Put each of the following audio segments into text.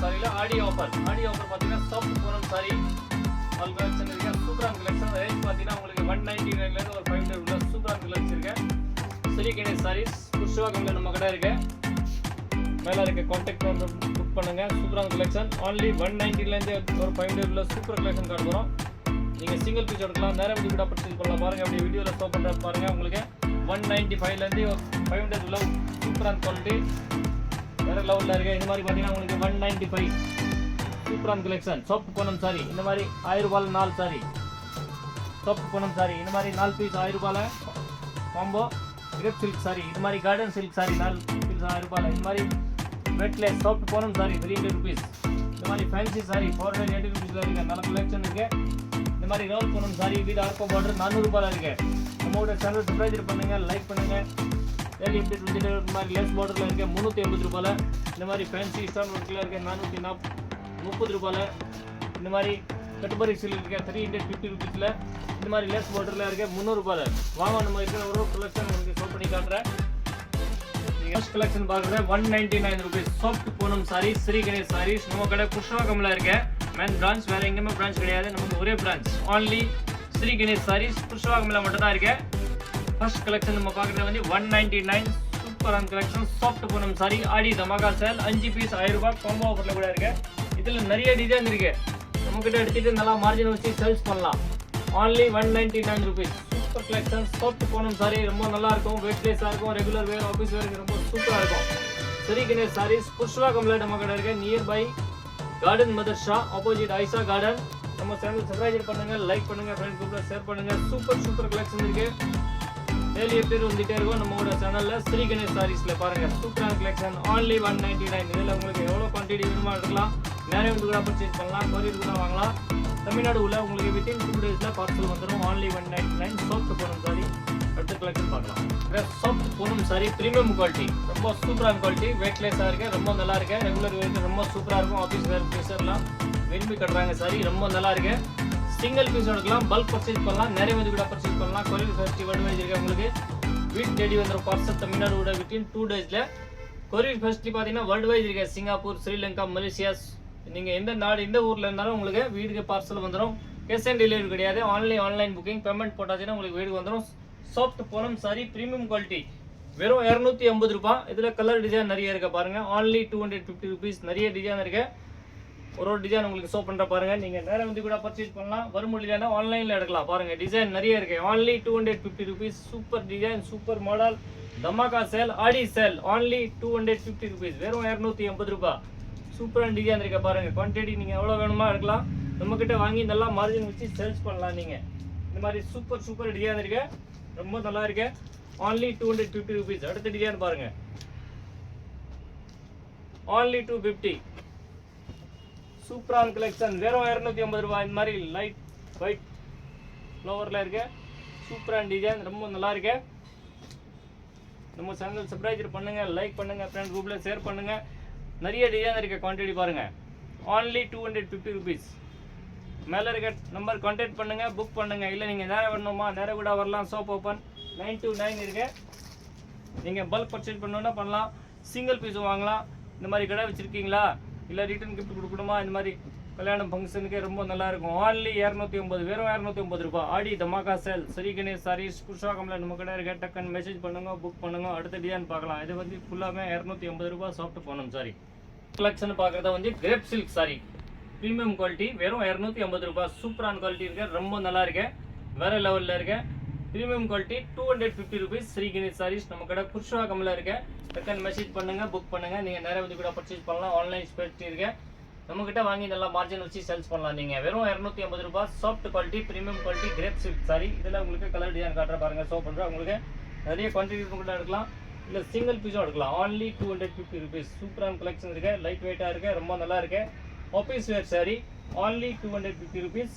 சாரியில் ஆடி ஆஃபர் பார்த்தீங்கன்னா soft Poonam sorry all collection இருக்கு. சூப்பரான கலெக்ஷன். ரேஞ்ச் பார்த்தீங்கன்னா உங்களுக்கு 199 ஒரு 500 உள்ள சூப்பரான கலெக்ஷன் இருக்கு. ஸ்ரீ கணேஷ் சாரீஸ் புஷ்வாகம்ல நம்ம கடை இருக்கு. மேலே இருக்க கான்டாக்ட் வந்து புக் பண்ணுங்க. சூப்பரான கலெக்ஷன். only 190 ஒரு 500 உள்ள சூப்பர் கலெக்ஷன் கார்டு வரும். நீங்கள் சிங்கிள் பீஸ் எடுக்கலாம், நேரம் வந்து கூட பர்ச்சேஸ் பண்ணலாம். பாருங்க அப்படி வீடியோவில் ஷோ பண்ணுற பாருங்க. உங்களுக்கு 195 500 உள்ள சூப்பரான குவாலிட்டி வேற லெவலில் இருக்கு. இந்த மாதிரி பார்த்தீங்கன்னா உங்களுக்கு 195 சூப்பரான கலெக்ஷன். சாஃப்ட் பூனம் சாரி இந்த மாதிரி 1000 ரூபாயில் 4 சாரி. சாஃப்ட் பூனம் சாரி இந்த மாதிரி 4 பீஸ் 1000 ரூபாயில் காம்போ. கிரேப் சில்க் சாரி இது மாதிரி கார்டன் சில்க் சாரி 4 பீஸ் 1000 ரூபாயில். இந்த மாதிரி வெட்லெஸ் சாஃப்ட் பூனம் சாரி 300 rupees. இந்த மாதிரி ஃபேன்சி சாரி 480 rupees இருக்கு. நல்ல கலெக்ஷன் இருக்கு. இந்த மாதிரி ரோல் பூனம் சாரி வீடு ஆர்கோ பார்டர் 400 ரூபாயில் இருக்கு. நம்மளோட சேனல் சப்ஸ்கிரைப் பண்ணுங்க, லைக் பண்ணுங்க. டெய்லி அப்டேட் வந்துட்டு இந்த மாதிரி லெஸ் பார்டரில் இருக்கு 380 ரூபாயில். இந்த மாதிரி ஃபேன்சி ஸ்டான் ஒர்க்கில் இருக்கு 430 ரூபாயில். இந்த மாதிரி கட்டுப்பரி சில் இருக்க 350 rupeesல. இந்த மாதிரி லெஸ் பார்டரில் இருக்க 300 ரூபாயில். வாங்க நம்ம இருக்கிற ஒரு கலெக்ஷன் உங்களுக்கு ஷோ பண்ணி காட்டுறேன். ஃபர்ஸ்ட் கலெக்ஷன் பார்க்குறது 199 rupees சாஃப்ட் பூனம் சாரி ஸ்ரீ கணேஷ் சாரீஸ். நம்ம கடை புஷ்வாகம்ல இருக்க மெயின் பிரான்ச், வேற எங்கேயுமே பிரான்ச் கிடையாது. நமக்கு ஒரே பிரான்ச் only ஸ்ரீ கணேஷ் சாரீஸ் புஷ்வாகம்ல மட்டும் தான் இருக்கு. ஃபர்ஸ்ட் கலெக்ஷன் நம்ம பார்க்குறது வந்து 199 சூப்பரான கலெக்ஷன். சாஃப்ட் பூனம் சாரி ஆடி தமாகா சேல் 5 பீஸ் 1000 ரூபாய் காம்போ ஆஃபரில் கூட இருக்கு. இதில் நிறைய டிசைன் இருக்கு. நம்மக்கிட்ட எடுத்துட்டு நல்லா மார்ஜின் வச்சு சேல்ஸ் பண்ணலாம். only 199 rupees super collection. Soft Poonam sari ரொம்ப நல்லா இருக்கும். வெயிட்லெஸ்ஸாக இருக்கும். ரெகுலர் வேர் ஆஃபீஸ் வேருக்கு ரொம்ப சூப்பராக இருக்கும். ஸ்ரீ கணேஷ் சாரீஸ் புஷ்வாகம்ல நம்ம கடை இருக்கு. நியர் பை கார்டன் மதர்ஷா ஆப்போசிட் ஐசா கார்டன். நம்ம சேனல் சப்ஸ்கிரைப் பண்ணுங்க, லைக் பண்ணுங்க, ஃப்ரெண்ட் குரூப்ல ஷேர் பண்ணுங்க. சூப்பர் கலெக்ஷன் இருக்கு. டெய்லி எப்படி வந்துட்டே இருக்கும் நம்மளோட சேனல்ல. ஸ்ரீ கணேஷ் சாரீஸ்ல பாருங்க சூப்பரான கலெக்ஷன். only 199. இதில் உங்களுக்கு எவ்வளோ குவான்டிட்டி வேணுமா எடுக்கலாம். நேரம் வந்து கூட பர்ச்சேஸ் பண்ணலாம். கொரியர் கூட வாங்கலாம். தமிழ்நாடு உள்ள உங்களுக்கு வித்தின் 2 daysல பார்சல் வந்துடும். only 199 soft Poonam sorry. அடுத்த கலெக்ஷன் பார்க்கலாம். Soft Poonam sorry premium quality ரொம்ப சூப்பரான குவாலிட்டி. வெயிட்லெஸ்ஸாக இருக்கு. ரொம்ப நல்லா இருக்கு. ரெகுலர் வேருக்கு ரொம்ப சூப்பராக இருக்கும். ஆஃபீஸ் வேர் பீஸர்லாம் விரும்பி கட்டுறாங்க சாரி. ரொம்ப நல்லா இருக்கு. சிங்கிள் பீஸ் எடுக்கலாம், பல்க் பர்ச்சேஸ் பண்ணலாம், நிறைய வந்து கூட பர்ச்சேஸ் பண்ணலாம். கொரியர் ஃபெஸ்டிவல் இருக்கு. உங்களுக்கு வீட் தேடி வந்துடும் பார்சல் தமிழ்நாடு விட வித்தின் 2 daysல. கொரியர் ஃபெஸ்டிவல் பார்த்தீங்கன்னா வேர்ல்டு வைஸ் இருக்கு. சிங்கப்பூர், ஸ்ரீலங்கா, மலேசியா, நீங்கள் எந்த நாடு எந்த ஊரில் இருந்தாலும் உங்களுக்கு வீட்டுக்கு பார்சல் வந்துடும். கேஷ் ஆன் டெலிவரி கிடையாது. ஆன்லைன் புக்கிங் பேமெண்ட் போட்டாச்சுன்னா உங்களுக்கு வீட்டுக்கு வந்துடும். Soft Poonam sorry premium quality வெறும் 250 ரூபாய். இதில் கலர் டிசைன் நிறைய இருக்கு பாருங்க. only 250 rupees. நிறைய டிசைன் இருக்கு. ஒரு டிசைன் உங்களுக்கு ஷோ பண்ணுற பாருங்க. நீங்கள் நேரம் வந்து கூட பர்ச்சேஸ் பண்ணலாம். வர முடியலன்னா ஆன்லைனில் எடுக்கலாம். பாருங்க டிசைன் நிறைய இருக்கு. only 250 rupees. Super design, super model, dhamaka sale, Aadi sale. only 250 rupees. வெறும் 250 ரூபாய். சூப்பரான டிசைன் இருக்க பாருங்க. குவான்டிட்டி நீங்கள் எவ்வளோ வேணுமா எடுக்கலாம். நம்மக்கிட்ட வாங்கி நல்லா மார்ஜின் வச்சு சேல்ஸ் பண்ணலாம். நீங்கள் இந்த மாதிரி சூப்பர் டிசைன் இருக்கு. ரொம்ப நல்லா இருக்கு. only 250 rupees. அடுத்த டிசைன் பாருங்க. only 250 சூப்பரான கலெக்ஷன். வெறும் 250 ரூபாய். இந்த மாதிரி லைட் ஒயிட் ஃப்ளவரில் இருக்கு. சூப்பரான டிசைன் ரொம்ப நல்லா இருக்கு. நம்ம சேனல் சப்ஸ்கிரைப் பண்ணுங்க, லைக் பண்ணுங்க, ஃப்ரெண்ட் குரூப்ல ஷேர் பண்ணுங்க. நிறைய டிசைன் இருக்க. குவான்டிட்டி பாருங்க. only 250 rupees. மேலே இருக்க நம்பர் கான்டாக்ட் பண்ணுங்க, புக் பண்ணுங்க. இல்லை நீங்கள் நேரம் வரணுமா நேரம் கூட வரலாம். ஷாப் ஓப்பன் 9 to 9 இருக்கு. நீங்கள் பல்க் பர்ச்சேஸ் பண்ணணுன்னா பண்ணலாம். சிங்கிள் பீஸும் வாங்கலாம். இந்த மாதிரி கடை வச்சுருக்கீங்களா, இல்லை ரிட்டர்ன் கிஃப்ட் கொடுக்கணுமா, இந்த மாதிரி கல்யாணம் ஃபங்க்ஷனுக்கு ரொம்ப நல்லா இருக்கும். only 250. வெறும் 250 ரூபாய். ஆடி தமாகா சேல் ஸ்ரீ கணேஷ் சாரீஸ் புஷ்வாகம்ல நம்ம கடை இருக்க. டக்குன்னு மெசேஜ் பண்ணுங்க, புக் பண்ணுங்க. அடுத்த டிசைன் பார்க்கலாம். இது வந்து ஃபுல்லாமே 250 ரூபாய் சாஃப்ட் பூனம் சாரி. கலெக்ஷன் பார்க்குறத வந்து grape silk sorry premium quality. வெறும் 250 ரூபாய். சூப்பரான குவாலிட்டி இருக்கு. ரொம்ப நல்லா இருக்கு. வேற லெவலில் இருக்கு. Premium quality 250 rupees. Sri Ganesh sarees நம்ம கடை புஷ்வாகம்ல இருக்கு. டக்குன்னு மெசேஜ் பண்ணுங்க, புக் பண்ணுங்க. நீங்கள் நேரம் வந்து கூட பர்ச்சேஸ் பண்ணலாம். ஆன்லைன் ஸ்பெசிட்டி இருக்கு. நம்மகிட்ட வாங்கி நல்லா மார்ஜின் வச்சு சேல்ஸ் பண்ணலாம். நீங்கள் வெறும் 250 ரூபாய். Soft quality premium quality grape silk sorry. இதில் உங்களுக்கு கலர் டிசைன் காட்டுற பாருங்க. ஷோ பண்ணுறேன். உங்களுக்கு நிறைய குவான்டிட்டி கூட எடுக்கலாம். இல்லை சிங்கிள் பீஸும் எடுக்கலாம். only 250 rupees. சூப்பரான கலெக்ஷன் இருக்கு. லைட் வெயிட்டாக இருக்கு. ரொம்ப நல்லா இருக்கு. Office wear sorry only 250 rupees.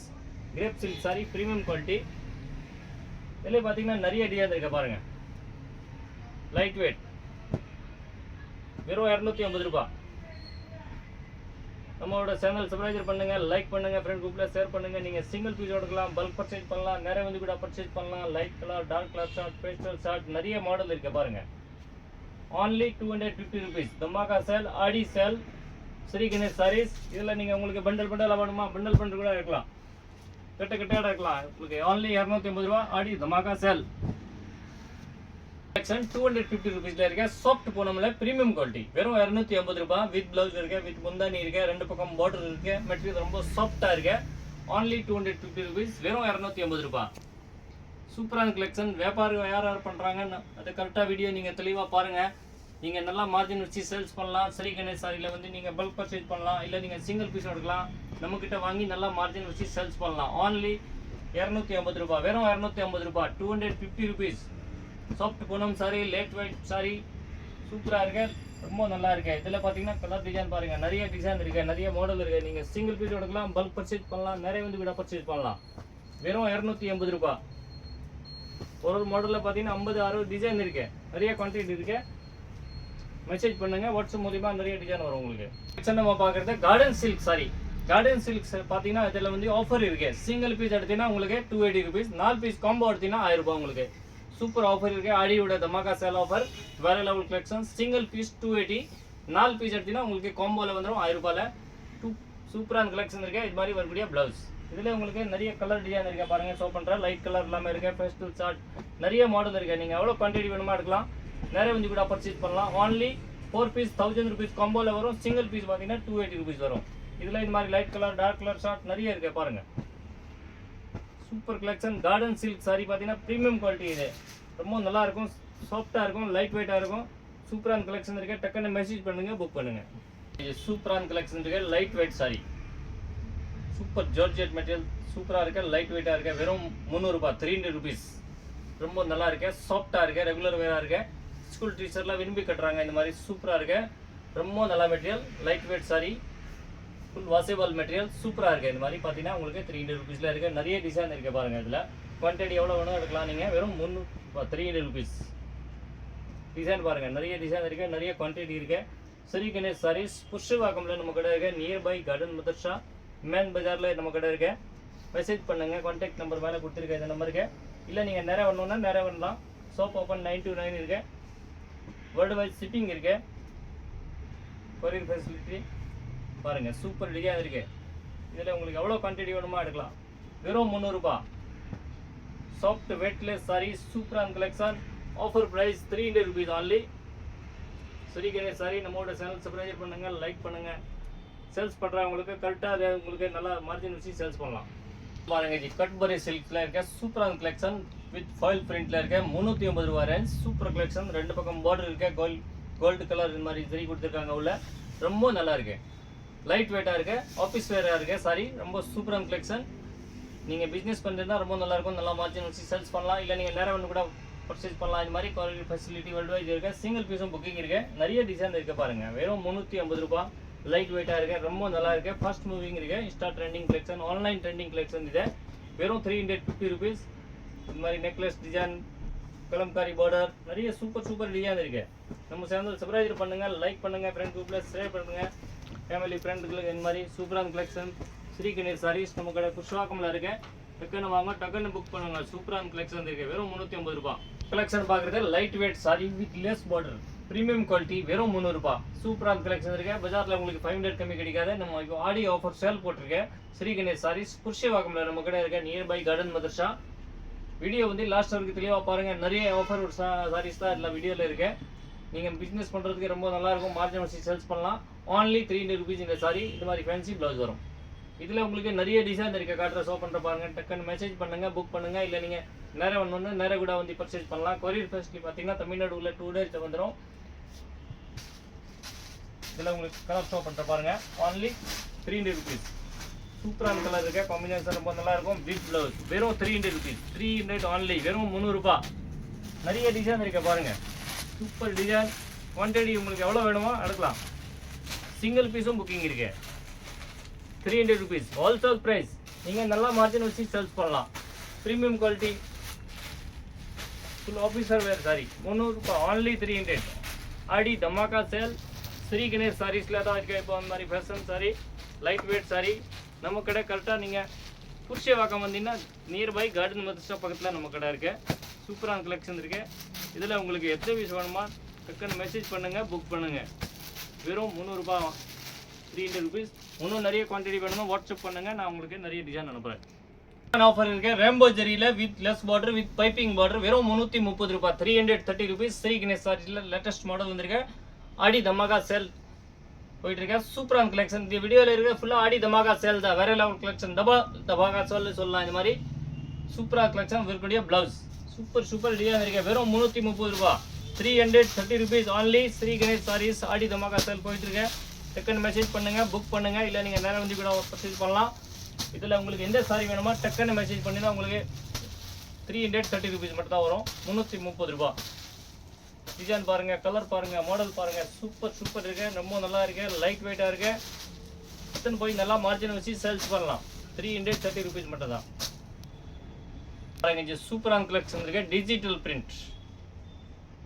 Grape silk sorry premium quality. இதில் பார்த்தீங்கன்னா நிறைய டிசைன் இருக்கு பாருங்க. லைட் வெயிட் வெறும் 250 ரூபாய். நம்மளோட சேனல் சப்ஸ்கிரைப் பண்ணுங்க, லைக் பண்ணுங்க, ஃப்ரெண்ட் குரூப்ல ஷேர் பண்ணுங்க. நீங்க சிங்கிள் பீஸ் எடுக்கலாம், பல்க் பர்ச்சேஸ் பண்ணலாம், நிறைய வந்து கூட பர்ச்சேஸ் பண்ணலாம். Light colour, dark colour shade, pastel shade, நிறைய மாடல் இருக்கு பாருங்க. only 250 rupees. தமாகா சேல், ஆடி சேல், ஸ்ரீ கணேஷ் சாரீஸ். இதில் நீங்கள் உங்களுக்கு பண்டல் பண்டலாக வேணுமா, பண்டல் கூட இருக்கலாம், கட்டையாக இருக்கலாம். உங்களுக்கு only 250 ரூபா ஆடி தமாகா சேல். கலெக்ஷன் 250 ருபீஸ்ல இருக்க சாஃப்ட் பூனம்ல பிரீமியம் குவாலிட்டி வெறும் 250 ரூபாய். வித் பிளவுஸ் இருக்கு, வித் முந்தானி இருக்கு, ரெண்டு பக்கம் பார்டர் இருக்கு. மெட்டீரியல் ரொம்ப சாஃப்டா இருக்கு. only 250 ருபீஸ், வெறும் 250 ரூபாய். சூப்பரான கலெக்ஷன். வியாபாரம் யார் யார் பண்றாங்கன்னு அது கரெக்டா வீடியோ நீங்க தெளிவா பாருங்க. நீங்க நல்லா மார்ஜின் வச்சு சேல்ஸ் பண்ணலாம். ஸ்ரீ கணேஷ் சாரியில வந்து நீங்க பல்க் பர்ச்சேஸ் பண்ணலாம், இல்ல நீங்க சிங்கிள் பீஸ் எடுக்கலாம். நம்ம கிட்ட வாங்கி நல்லா மார்ஜின் வச்சு சேல்ஸ் பண்ணலாம். only 250 ரூபாய், வெறும் 250 ரூபாய். 250 rupees. Soft Poonam sari, light weight sari, சூப்பரா இருக்கு, ரொம்ப நல்லா இருக்கு. இதுல பாத்தீங்கன்னா கலர் டிசைன் பாருங்க, நிறைய டிசைன் இருக்கு, நிறைய மாடல் இருக்கு. நீங்க சிங்கிள் பீஸ் எடுக்கலாம், பல்க் பர்ச்சேஸ் பண்ணலாம், நிறைய வந்து கூட பர்ச்சேஸ் பண்ணலாம். வெறும் 250 ரூபாய். ஒரு மாடல்ல பாத்தீங்கன்னா 50-60 டிசைன் இருக்கு, நிறைய குவான்டிட்டி இருக்கு. மெசேஜ் பண்ணுங்க, வாட்ஸ்அப் மூலமா நிறைய டிசைன் வரும் உங்களுக்கு. நம்ம பாக்குறது garden silk sorry. Garden silk பாத்தீங்கன்னா இதுல வந்து ஆஃபர் இருக்கு. சிங்கிள் பீஸ் எடுத்தீங்கன்னா உங்களுக்கு 280 ருபீஸ், 4 பீஸ் காம்போ எடுத்தீங்கன்னா 1000 ரூபாய் உங்களுக்கு. சூப்பர் ஆஃபர் இருக்கு. ஆடியோட தமாகா சேல் ஆஃபர், வேற level collection. Single piece 280, 4 piece எடுத்தீங்கன்னா உங்களுக்கு காம்போல வந்துடும் 1000 ரூபாயில. சூப்பரான கலெக்ஷன் இருக்கு. இது மாதிரி வரக்கூடிய பிளவுஸ். இதுல உங்களுக்கு நிறைய கலர் டிசைன் இருக்கு பாருங்க. ஷோ பண்ற லைட் கலர் எல்லாமே இருக்கு. பேஸ்டல் சார்ட் நிறைய மாடல் இருக்கு. நீங்க எவ்வளவு குவான்டிட்டி வேணுமா எடுக்கலாம், நிறைய வந்து கூட பர்ச்சேஸ் பண்ணலாம். only 4 பீஸ் 1000 ருபீஸ் காம்போல வரும். சிங்கிள் பீஸ் பாத்தீங்கன்னா 280 ருபீஸ் வரும். இதுல இந்த மாதிரி light colour, dark colour shade நிறைய இருக்கு பாருங்க. Super collection. Cotton silk sari பாத்தீங்கன்னா பிரீமியம் குவாலிட்டி. இது ரொம்ப நல்லா இருக்கும், சாஃப்டா இருக்கும், லைட் வெயிட்டா இருக்கும். சூப்பரான கலெக்ஷன் இருக்கு. டக்குன்னு மெசேஜ் பண்ணுங்க, புக் பண்ணுங்க. இது சூப்பரான கலெக்ஷன் இருக்கு. Light weight sorry, super georgette material, சூப்பரா இருக்கு, லைட் வெயிட்டா இருக்கு. வெறும் 300 ரூபாய், 300 ருபீஸ். ரொம்ப நல்லா இருக்கு, சாஃப்டா இருக்கு, ரெகுலர் வேரா இருக்கு. ஸ்கூல் டீச்சர்லாம் விரும்பி கட்டுறாங்க. இந்த மாதிரி சூப்பரா இருக்கு, ரொம்ப நல்ல material. Light weight sorry, full washable material, சூப்பரா இருக்கு. இந்த மாதிரி பாத்தீங்கன்னா உங்களுக்கு 300 ருபீஸ்ல இருக்கு. நிறைய டிசைன் இருக்கு பாருங்க. இதுல குவான்டிட்டி எவ்வளவு வேணும் எடுக்கலாம் நீங்க. வெறும் 300 ருபீஸ். டிசைன் பாருங்க, நிறைய டிசைன் இருக்கு, நிறைய குவான்டிட்டி இருக்கு. ஸ்ரீ கணேஷ் சாரீஸ் புஷ்வாக்கம்ல நம்ம கடை இருக்கு. நியர் பை கார்டன் மதர்ஷா மேன் பஜார்ல நம்ம கடை இருக்கு. மெசேஜ் பண்ணுங்க, கான்டாக்ட் நம்பர் மேல கொடுத்துருக்க இந்த நம்பருக்கு. இல்ல நீங்க நேரா வரணும்னா நேரா வரலாம். ஷாப் ஓபன் 9 to 9 இருக்கு. வேர்ல்டு வைட் ஷிப்பிங் இருக்கு, கொரியர் ஃபெசிலிட்டி பாருங்க. சூப்பர் டிசைன் இருக்கு. இதுல உங்களுக்கு எவ்வளவு குவான்டிட்டி வேணுமோ எடுக்கலாம். வெறும் 300 ரூபாய். சாஃப்ட் வெயிட்லெஸ் சாரி, சூப்பரான collection. Offer price 300 rupees only. Shri Ganesh sari. நம்மளோட சேனல் சப்ஸ்கிரைப் பண்ணுங்க, லைக் பண்ணுங்க. சேல்ஸ் பண்றவங்களுக்கு கரெக்டா உங்களுக்கு நல்லா மார்ஜின் வச்சு சேல்ஸ் பண்ணலாம். பாருங்க ஜி, கட்பரி சில்க்ல இருக்க சூப்பரான கலெக்ஷன் வித் ஃபாயில் பிரிண்ட்ல இருக்க 350 ரூபாய் ரேஞ்ச். Super collection. ரெண்டு பக்கம் பார்டர் இருக்க, கோல்டு கலர் இந்த மாதிரி சரி கொடுத்துருக்காங்க உள்ள. ரொம்ப நல்லா இருக்கு, லைட் வெயிட்டா இருக்கு, ஆஃபீஸ் வேரா இருக்கு சாரி. ரொம்ப சூப்பரான கலெக்ஷன். நீங்க பிசினஸ் பண்றதா ரொம்ப நல்லா இருக்கும், நல்லா மார்ஜின் வச்சு சேல்ஸ் பண்ணலாம். இல்ல நீங்க நேரா வந்து கூட பர்ச்சேஸ் பண்ணலாம். இந்த மாதிரி குவாலிட்டி ஃபெசிலிட்டி வேர்ல்டு வைட் இருக்கு. சிங்கிள் பீஸும் புக்கிங் இருக்கு. நிறைய டிசைன் இருக்கு பாருங்க. வெறும் 350 ரூபாய். லைட் வெயிட்டா இருக்கு, ரொம்ப நல்லா இருக்கு. ஃபர்ஸ்ட் மூவிங் இருக்கு. Insta trending collection, online trending collection. இது வெறும் 350 ருபீஸ். இந்த மாதிரி நெக்லஸ் டிசைன், கலம்காரி பார்டர், நிறைய சூப்பர் டிசைன் இருக்கு. நம்ம சேனல் சப்ஸ்கிரைப் பண்ணுங்க, லைக் பண்ணுங்க, ஃப்ரெண்ட் குரூப்ல ஷேர் பண்ணுங்க, ஃபேமிலி ஃப்ரெண்டுகளுக்கு. இந்த மாதிரி சூப்பரான கலெக்ஷன். ஸ்ரீ கணேஷ் சாரீஸ் நம்ம கடை புஷ்வாக்கம்ல இருக்கு. டக்குன்னு வாங்க, டக்குன்னு புக் பண்ணுங்க. சூப்பரான கலெக்ஷன் இருக்கு. வெறும் 350 ரூபாய். கலெக்ஷன் பாக்குறது light weight sari with lace border, premium quality. வெறும் 300 ரூபாய். சூப்பரான கலெக்ஷன் இருக்கு. பஜார்ல உங்களுக்கு 500 கம்மி கிடைக்காது. நம்ம இப்போ ஆடியோ ஆஃபர் சேல் போட்டிருக்கேன். ஸ்ரீ கணேஷ் சாரீஸ் புஷ்வாக்கம்ல நம்ம கடை இருக்கு. Nearby garden Madarsha. Video வந்து லாஸ்ட் வரைக்கும் தெளிவா பாருங்க. நிறைய ஆஃபர் சாரீஸ் தான் எல்லா வீடியோல இருக்கு. நீங்க பிசினஸ் பண்றதுக்கு ரொம்ப நல்லா இருக்கும், மார்ஜின் வச்சு சேல்ஸ் பண்ணலாம். only 300 ருபீஸ் இந்த சாரி. இந்த மாதிரி ஃபேன்சி பிளவுஸ் வரும். இதுல உங்களுக்கு நிறைய டிசைன் இருக்கு. காட்டுற ஷோ பண்ற பாருங்க. டக்குன்னு மெசேஜ் பண்ணுங்க, புக் பண்ணுங்க. இல்ல நீங்க நேரா வரணும்னா நேரா கூட வந்து பர்ச்சேஸ் பண்ணலாம். கொரியர் ஃபெசிலிட்டி பாத்தீங்கன்னா தமிழ்நாடு உள்ள 2 days வந்துடும். இதுல உங்களுக்கு கலர் ஷோ பண்ற பாருங்க. only 300 rupees. சூப்பரான கலர் இருக்கு, காம்பினேஷன் ரொம்ப நல்லா இருக்கும். With blouse. வெறும் 300 ருபீஸ். 300 only. வெறும் 300 ரூபாய். நிறைய டிசைன் இருக்கு பாருங்க. Super design. குவான்டிட்டி உங்களுக்கு எவ்வளவு வேணுமோ எடுக்கலாம். சிங்கிள் பீஸும் புக்கிங் இருக்கு. 300 ருபீஸ். Wholesale price. நீங்க நல்லா மார்ஜின் வச்சு சேல்ஸ் பண்ணலாம். பிரீமியம் குவாலிட்டி, ஃபுல் ஆஃபீஸர் வேர் சாரி. 300 ரூபாய். only 300. ஆடி தமாகா சேல். ஸ்ரீ கணேஷ் சாரீஸ்ல தான் இருக்கு. இப்போ அந்த மாதிரி fashion sorry, light weight sorry. நம்ம கடை கரெக்டா நீங்க புஷ்வாக்கம் வந்தீங்கன்னா நியர் பை கார்டன் மதர்ஷா பக்கத்துல நம்ம கடை இருக்கு. சூப்பரான கலெக்ஷன் இருக்கு. இதுல உங்களுக்கு எத்தனை பீஸ் வேணுமா டக்குன்னு மெசேஜ் பண்ணுங்க, புக் பண்ணுங்க. வெறும் 300 ரூபாய். 300 rupees. இன்னும் நிறைய குவான்டிட்டி வேணும்னா வாட்ஸ்அப் பண்ணுங்க, நான் உங்களுக்கு நிறைய டிசைன் அனுப்புறேன். ஆஃபர் இருக்கு ரெயின்போ ஜெரியில with less border with piping border வெறும் 330 ரூபாய் 330 rupees. ஸ்ரீ கணேஷ் சாரீஸ்ல லேட்டஸ்ட் மாடல் வந்திருக்கு. ஆடி தமாகா சேல் போயிட்டு இருக்க சூப்பரான கலெக்ஷன். இந்த வீடியோல இருக்க ஃபுல்லா ஆடி தமாகா சேல் தான், வேற லெவல் கலெக்ஷன். தமாகா சொல்லலாம். இந்த மாதிரி சூப்பரா கலெக்ஷன் இருக்கக்கூடிய பிளவுஸ் சூப்பர் டிசைன் இருக்கு. வெறும் 330 ரூபாய் 330 rupees only. ஸ்ரீ கணேஷ் சாரீஸ் ஆடி தமாகா சேல் போயிட்டு இருக்கு. டக்குன்னு மெசேஜ் பண்ணுங்க, புக் பண்ணுங்க, இல்ல நீங்க நேரா வந்து கூட பர்ச்சேஸ் பண்ணலாம். இதுல உங்களுக்கு எந்த சாரி வேணுமோ டக்குன்னு மெசேஜ் பண்ணினா உங்களுக்கு 330 rupees மட்டும் தான் வரும். 330 ரூபாய். டிசைன் பாருங்க, கலர் பாருங்க, மாடல் பாருங்க, சூப்பர் இருக்கு. ரொம்ப நல்லா இருக்கு, லைட் வெயிட்டா இருக்கு. எத்தனை போய் நல்லா மார்ஜின் வச்சு சேல்ஸ் பண்ணலாம். 330 rupees மட்டும் தான். பாருங்க, இது சூப்பரான கலெக்ஷன் இருக்கு. டிஜிட்டல் பிரிண்ட்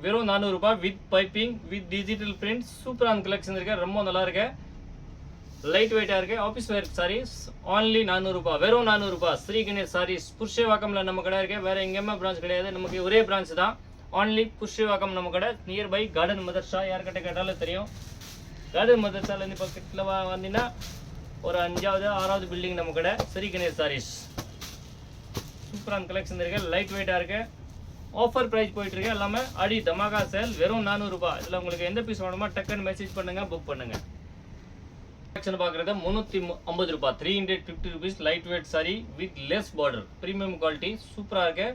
வெறும் 400 ரூபாய் with piping with digital print. சூப்பரான கலெக்ஷன் இருக்கு, ரொம்ப நல்லா இருக்கு, லைட் வெயிட்டா இருக்கு. ஆஃபீஸ் வேர் சாரீஸ் only 400 ரூபாய், வெறும் 400 ரூபாய். ஸ்ரீ கணேஷ் சாரீஸ் புருஷவாக்கம்ல நம்ம கடை இருக்கு. வேற எங்கேயுமே பிரான்ச் கிடையாது, நமக்கு ஒரே பிரான்ச் தான். only புருஷவாக்கம் நம்ம கடை, நியர்பை கார்டன் மதர்ஷா. யார்கிட்ட கேட்டாலும் தெரியும். கார்டன் மதர்ஷால இருந்து பக்கத்தில் வந்தீங்கன்னா ஒரு 5வது 6வது பில்டிங் நம்ம கடை. ஸ்ரீ கணேஷ் சாரீஸ் சூப்பரான கலெக்ஷன் இருக்கு, லைட் வெயிட்டா இருக்கு. ஆஃபர் பிரைஸ் போயிட்டு இருக்கு. எல்லாமே ஆடி தமாகா சேல் வெறும் 400 ரூபாய். இதுல உங்களுக்கு எந்த பீஸ் வேணுமோ டக்குன்னு மெசேஜ் பண்ணுங்க, புக் பண்ணுங்க. கலெக்ஷன் பார்க்குறது 350 ரூபாய் 350 rupees. Light weight sari with less border, premium quality சூப்பராக இருக்கு.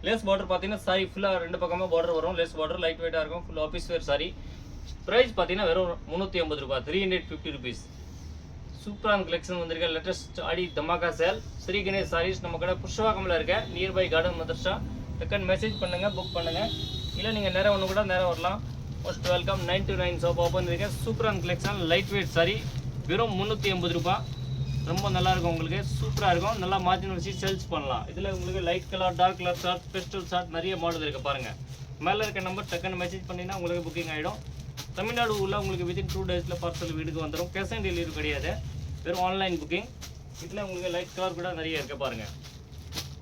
லெஸ் பார்டர் பார்த்தீங்கன்னா சாரி ஃபுல்லாக 2 பக்கமாக பார்டர் வரும். லெஸ் பார்டர் லைட் வெயிட்டாக இருக்கும். Full office wear sari. Price பார்த்தீங்கன்னா வெறும் 350 ரூபாய் 350 rupees. சூப்பரான கலெக்ஷன் வந்திருக்க. லேட்டஸ்ட் ஆடி தமாகா சேல். ஸ்ரீ கணேஷ் சாரீஸ் நம்ம கடை புருஷவாக்கம்ல இருக்க, நியர்பை கார்டன் மதர்ஷா. டக்குன்னு மெசேஜ் பண்ணுங்க, புக் பண்ணுங்க, இல்லை நீங்கள் நேரம் ஒன்று கூட நேரம் வரலாம். Most welcome. 9 to 9 shop open இருக்கு. சூப்பரான கலெக்ஷன், லைட் வெயிட் சாரி வெறும் 380 ரூபாய். ரொம்ப நல்லா இருக்கும், உங்களுக்கு சூப்பராக இருக்கும். நல்லா மார்ஜின் வச்சு சேல்ஸ் பண்ணலாம். இதில் உங்களுக்கு light colour, dark colour shade, pastel shade நிறைய மாடல் இருக்குது. பாருங்கள், மேலே இருக்க நம்பர் டக்குன்னு மெசேஜ் பண்ணினா உங்களுக்கு புக்கிங் ஆகிடும். தமிழ்நாடு உள்ள உங்களுக்கு வித்தின் 2 days பார்சல் வீட்டுக்கு வந்துடும். கேஷ் ஆன் டெலிவரி கிடையாது, வெறும் ஆன்லைன் புக்கிங். இதில் உங்களுக்கு லைட் கலர் கூட நிறைய இருக்குது. பாருங்கள்,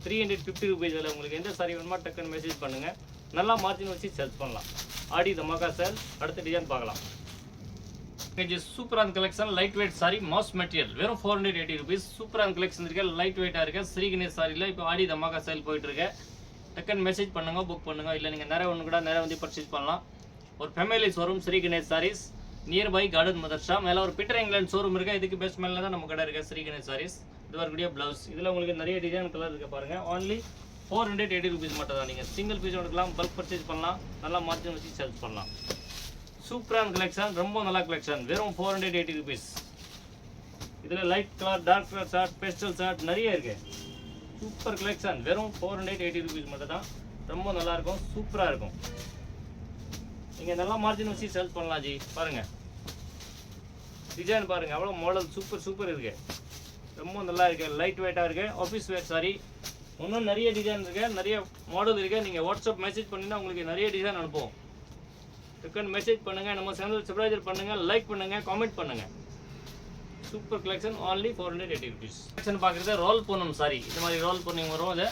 350 rupees. இதில் உங்களுக்கு எந்த சாரி வேணுமா டக்குன்னு மெசேஜ் பண்ணுங்கள். நல்லா மார்ஜின் வச்சு சேல்ஸ் பண்ணலாம். ஆடி தமாகா சேல். அடுத்த டிசைன் பார்க்கலாம். சூப்பரான collection, light weight sorry, mass material வெறும் 480 rupees. சூப்பரான கலெக்ஷன் இருக்கு, லைட் வெயிட்டா இருக்கு. ஸ்ரீ கணேஷ் சாரியில் இப்போ ஆடி தமாகா சேல் போயிட்டு இருக்கு. டக்குன்னு மெசேஜ் பண்ணுங்க, புக் பண்ணுங்க, இல்லை நீங்கள் நேரம் ஒன்று கூட நேரம் வந்து பர்ச்சேஸ் பண்ணலாம். ஒரு family showroom Sri Ganesh saris, nearby garden Madarsha. மேலே ஒரு பீட்டர் இங்கிலாந்து ஷோரூம் இருக்கு. இதுக்கு பெஸ்ட் மேலே தான் நம்ம கடை இருக்கு. ஸ்ரீ கணேஷ் சாரீஸ். இது வரக்கூடிய பிளவுஸ். இதில் உங்களுக்கு நிறைய டிசைன் கலர் இருக்கு. பாருங்க, only 480 rupees மட்டும் தான். நீங்கள் சிங்கிள் பீஸ் எடுக்கலாம், பல்க் பர்ச்சேஸ் பண்ணலாம், நல்லா மார்ஜின் வச்சு சேல்ஸ் பண்ணலாம். சூப்பரான கலெக்ஷன், ரொம்ப நல்ல கலெக்ஷன். வெறும் 480 rupees. இதில் light colour, dark colour shade, pastel shade நிறைய இருக்கு. சூப்பர் கலெக்ஷன், வெறும் 480 rupees மட்டும் தான். ரொம்ப நல்லா இருக்கும், சூப்பராக இருக்கும். நீங்கள் நல்லா மார்ஜின் வச்சு சேல்ஸ் பண்ணலாம் ஜி. பாருங்க, டிசைன் பாருங்க, அவ்வளோ மாடல் சூப்பர் இருக்கு. ரொம்ப நல்லா இருக்கு, லைட் வெயிட்டாக இருக்கு. Office wear sorry. இன்னும் நிறைய டிசைன் இருக்கு, நிறைய மாடல் இருக்கு. நீங்கள் வாட்ஸ்அப் மெசேஜ் பண்ணினா உங்களுக்கு நிறைய டிசைன் அனுப்புவோம். டக்குன்னு மெசேஜ் பண்ணுங்க, நம்ம சேனல் சப்ஸ்கிரைப் பண்ணுங்க, லைக் பண்ணுங்க, காமெண்ட் பண்ணுங்க. Super collection, only 480 rupees. Collection பார்க்குறது ரோல் பூனம் சாரி. இது மாதிரி ரோல் பூனம் வரும். அது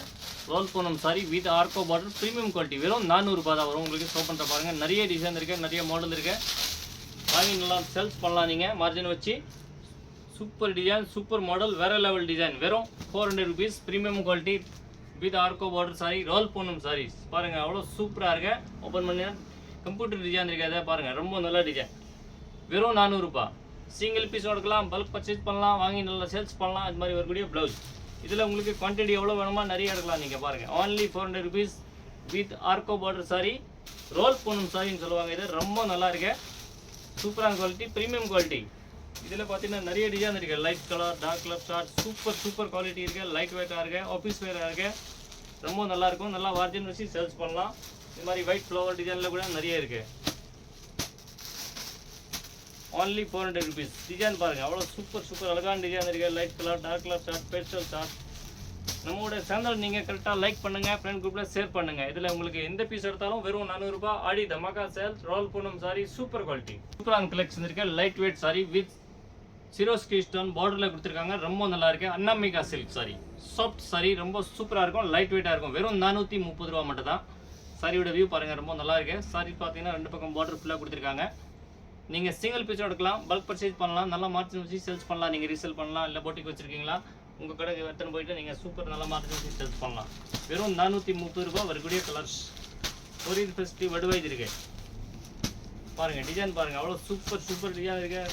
ரோல் பூனம் சாரி வித் ஆர்கோ பார்டர், ப்ரீமியம் குவாலிட்டி. வெறும் 400 ரூபாய் தான் வரும். உங்களுக்கு ஷோ பண்ணுற பாருங்க, நிறைய டிசைன் இருக்கு, நிறைய மாடல் இருக்கு. வாங்கி நல்லா சேல்ஸ் பண்ணலாம் நீங்கள் மார்ஜின் வச்சு. சூப்பர் டிசைன், சூப்பர் மாடல், வேற லெவல் டிசைன். வெறும் 400 rupees. ப்ரீமியம் குவாலிட்டி வித் ஆர்கோ பார்டர் சாரி, ரோல் பூனம் சாரீஸ். பாருங்க, அவ்வளோ சூப்பராக இருக்கு. ஓப்பன் பண்ணி கம்ப்யூட்டர் டிசைன் இருக்காது. பாருங்க, ரொம்ப நல்ல டிசைன். வெறும் 400 ரூபாய். சிங்கிள் பீஸ் எடுக்கலாம், பல்க் பர்ச்சேஸ் பண்ணலாம், வாங்கி நல்லா சேல்ஸ் பண்ணலாம். இது மாதிரி வரக்கூடிய ப்ளவுஸ். இதில் உங்களுக்கு குவான்டிட்டி எவ்வளோ வேணுமா நிறைய எடுக்கலாம். நீங்கள் பாருங்கள், only 400 rupees வித் ஆர்கோ பார்டர் சாரி, ரோல் பூனம் சாரின்னு சொல்லுவாங்க. இது ரொம்ப நல்லா இருக்கு, சூப்பரான குவாலிட்டி, ப்ரீமியம் குவாலிட்டி. இதில் பார்த்தீங்கன்னா நிறைய டிசைன் இருக்குது. Light colour, dark colour shade, super quality இருக்குது, லைட் வெயிட்டாக இருக்குது, ஆஃபீஸ் வேராக இருக்குது. ரொம்ப நல்லாயிருக்கும், நல்லா மார்ஜின் வச்சு சேல்ஸ் பண்ணலாம். இது மாதிரி ஒயிட் ஃப்ளவர் டிசைனில் கூட நிறைய இருக்குது. only 400 rupees. டிசைன் பாருங்கள், அவ்வளோ சூப்பர் அழகான டிசைன் இருக்குது. Light colour, dark colour shade, pastel shade. நம்மளோட சேனல் நீங்கள் கரெக்டாக லைக் பண்ணுங்கள், ஃப்ரெண்ட் குரூப்பில் ஷேர் பண்ணுங்கள். இதில் உங்களுக்கு எந்த பீஸ் எடுத்தாலும் வெறும் 400 ரூபாய். Aadi dhamaka sale, roll Poonam sari, super quality. சூப்பரான கலெக்ஷன் இருக்குது. Light weight sari with Swarovski stone பார்டரில் கொடுத்துருக்காங்க. ரொம்ப நல்லா இருக்கு. அன்னாமிகா சில்க் சாரி, சாஃப்ட் சாரி, ரொம்ப சூப்பராக இருக்கும், லைட் வெயிட்டாக இருக்கும். வெறும் 430 ரூபா மட்டும் தான். சாரியோட வியூ பாருங்கள், ரொம்ப நல்லா இருக்கு. சாரி பார்த்தீங்கன்னா 2 பக்கம் பார்டர் ஃபுல்லாக கொடுத்துருக்காங்க. நீங்கள் சிங்கிள் பீஸும் எடுக்கலாம், பல்க் பர்ச்சேஸ் பண்ணலாம், நல்லா மார்ஜின் வச்சு சேல்ஸ் பண்ணலாம். நீங்கள் ரீசேல் பண்ணலாம், இல்லை போட்டிக்கு வச்சுருக்கீங்களா உங்கள் கடைக்கு எடுத்துன்னு போயிட்டு நீங்கள் சூப்பர் நல்லா மார்ஜின் வச்சு சேல்ஸ் பண்ணலாம். வெறும் 430 ரூபா வரக்கூடிய கலர்ஸ். கொரியர் ஃபெஸ்டிவ் வடுவாய் இருக்கு பாருங்கள், டிசைன் பாருங்கள், அவ்வளோ சூப்பர் டிசைன் இருக்கு.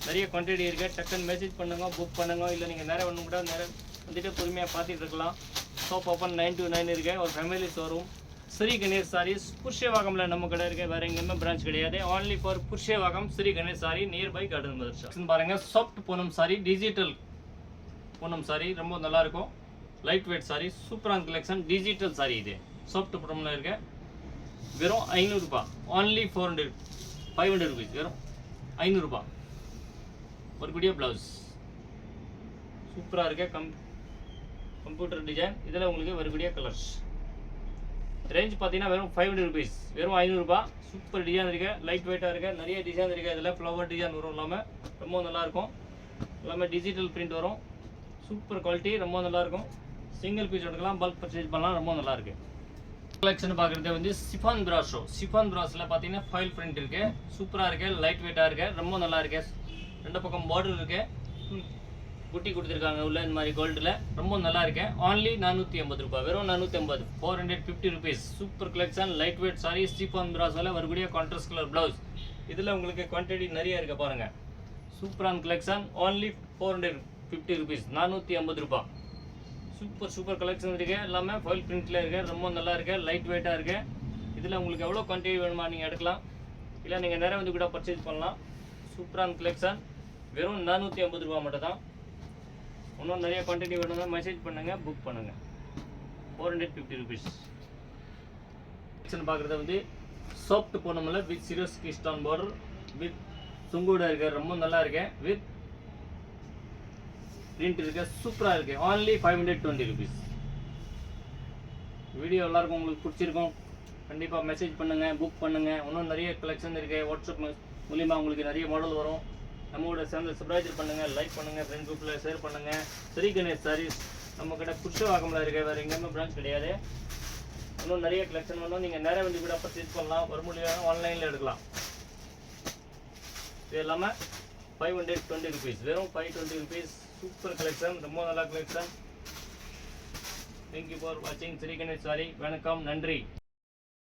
நிறைய குவான்டிட்டி இருக்குது. டக்குன்னு மெசேஜ் பண்ணுங்க, புக் பண்ணுங்க. இல்லை நீங்கள் நேரம் ஒன்று கூட நேரம் வந்துட்டு பொறுமையாக பார்த்துட்டு இருக்கலாம். ஷாப் ஓப்பன் 9 to 9 இருக்கு. ஒரு ஃபேமிலி ஷோரூம் ஸ்ரீ கணேஷ் சாரீஸ் புருஷவாகமில் நம்ம கடை இருக்குது. வேறு எங்கேயுமே பிரான்ச் கிடையாது. only for Purasawalkam Sri Ganesh sari nearby garden Madarsha. பாருங்கள், சாஃப்ட் பூனம் சாரி, டிஜிட்டல் பூனம் சாரி, ரொம்ப நல்லாயிருக்கும். லைட் வெயிட் சாரி, சூப்பரான கலெக்ஷன். டிஜிட்டல் சாரி இது சாஃப்ட் பூனமில் இருக்கு. வெறும் 500 ரூபா. only 500 rupees. வெறும் 500 ரூபா. ஒரு குடிய ப்ளவுஸ் சூப்பராக இருக்கு. Computer design. இதில் உங்களுக்கு வரக்கூடிய கலர்ஸ். ரேஞ்ச் பார்த்தீங்கன்னா வெறும் 500 rupees. வெறும் 500 ரூபா. சூப்பர் டிசைன் இருக்குது. லைட் வெயிட்டாக இருக்குது. நிறைய டிசைன் இருக்குது. இதில் ஃப்ளவர் டிசைன் வரும். இல்லாமல் ரொம்ப நல்லாயிருக்கும். எல்லாமே டிஜிட்டல் பிரிண்ட் வரும். சூப்பர் குவாலிட்டி, ரொம்ப நல்லாயிருக்கும். சிங்கிள் பீஸ் எடுக்கலாம், பல்க் பர்ச்சேஸ் பண்ணலாம். ரொம்ப நல்லாயிருக்கு. கலெக்ஷன் பார்க்குறது வந்து சிஃபான் ப்ராஷோ. சிஃபான் ப்ராஸில் பார்த்தீங்கன்னா ஃபைல் பிரிண்ட் இருக்குது. சூப்பராக இருக்குது. லைட் வெயிட்டாக இருக்குது. ரொம்ப நல்லா இருக்கு. ரெண்டு பக்கம் பார்டர் இருக்குது. குட்டி கொடுத்துருக்காங்க உள்ள இந்த மாதிரி கோல்டில். ரொம்ப நல்லா இருக்கு. only 480 ரூபா. வெறும் 480. 450 rupees. Super collection. Light weight sari, chiffon ப்ராஸில் வரக்கூடிய கான்ட்ராஸ்ட் கலர் ப்ளவுஸ். இதில் உங்களுக்கு குவான்டிட்டி நிறைய இருக்குது பாருங்கள். சூப்பரான கலெக்ஷன். only 450 rupees. 450 ரூபா. சூப்பர் கலெக்ஷன் இருக்குது. எல்லாமே ஃபைல் பிரிண்ட்டில் இருக்குது. ரொம்ப நல்லா இருக்குது. லைட் வெயிட்டாக இருக்குது. இதில் உங்களுக்கு எவ்வளோ குவான்டிட்டி வேணுமா நீங்கள் எடுக்கலாம். இல்லை நீங்கள் நேரம் வந்து கூட பர்ச்சேஸ் பண்ணலாம். சூப்பரான கலெக்ஷன். வெறும் 450 ரூபா மட்டும் தான். இன்னும் நிறைய குவான்டிட்டி வேணும்னா மெசேஜ் பண்ணுங்கள், புக் பண்ணுங்கள். 450 rupees. கலெக்ஷன் பார்க்குறது வந்து சாஃப்ட் பூனமில் வித் சிரோஸ் கிஸ்டான் பார்டர் வித் சுங்கூட இருக்கு. ரொம்ப நல்லா இருக்கு. வித் பிரிண்ட் இருக்கு. சூப்பராக இருக்கு. only 520 rupees. வீடியோ எல்லாருக்கும் உங்களுக்கு பிடிச்சிருக்கும். கண்டிப்பாக மெசேஜ் பண்ணுங்கள், புக் பண்ணுங்கள். இன்னும் நிறைய கலெக்ஷன் இருக்குது. வாட்ஸ்அப் மூலிமா உங்களுக்கு நிறைய மாடல் வரும். நம்மளோட சேனல் சப்ஸ்கிரைப் பண்ணுங்கள், லைக் பண்ணுங்கள், ஃப்ரெண்ட் குரூப்பில் ஷேர் பண்ணுங்கள். ஸ்ரீ கணேஷ் சாரீஸ் நம்ம கிட்ட புருஷவாகமில் இருக்க. வேறு எங்கேயுமே பிரான்ச் கிடையாது. இன்னும் நிறைய கலெக்ஷன் வந்தோம். நீங்கள் நேரம் வந்து கூட பர்ச்சேஸ் பண்ணலாம். வர முடியாது, ஆன்லைனில் எடுக்கலாம். இது எல்லாமே 520 rupees. வெறும் 520 rupees. Super collection. ரொம்ப நல்ல கலெக்ஷன். தேங்க்யூ ஃபார் வாட்சிங் ஸ்ரீ கணேஷ் சாரி. வணக்கம், நன்றி.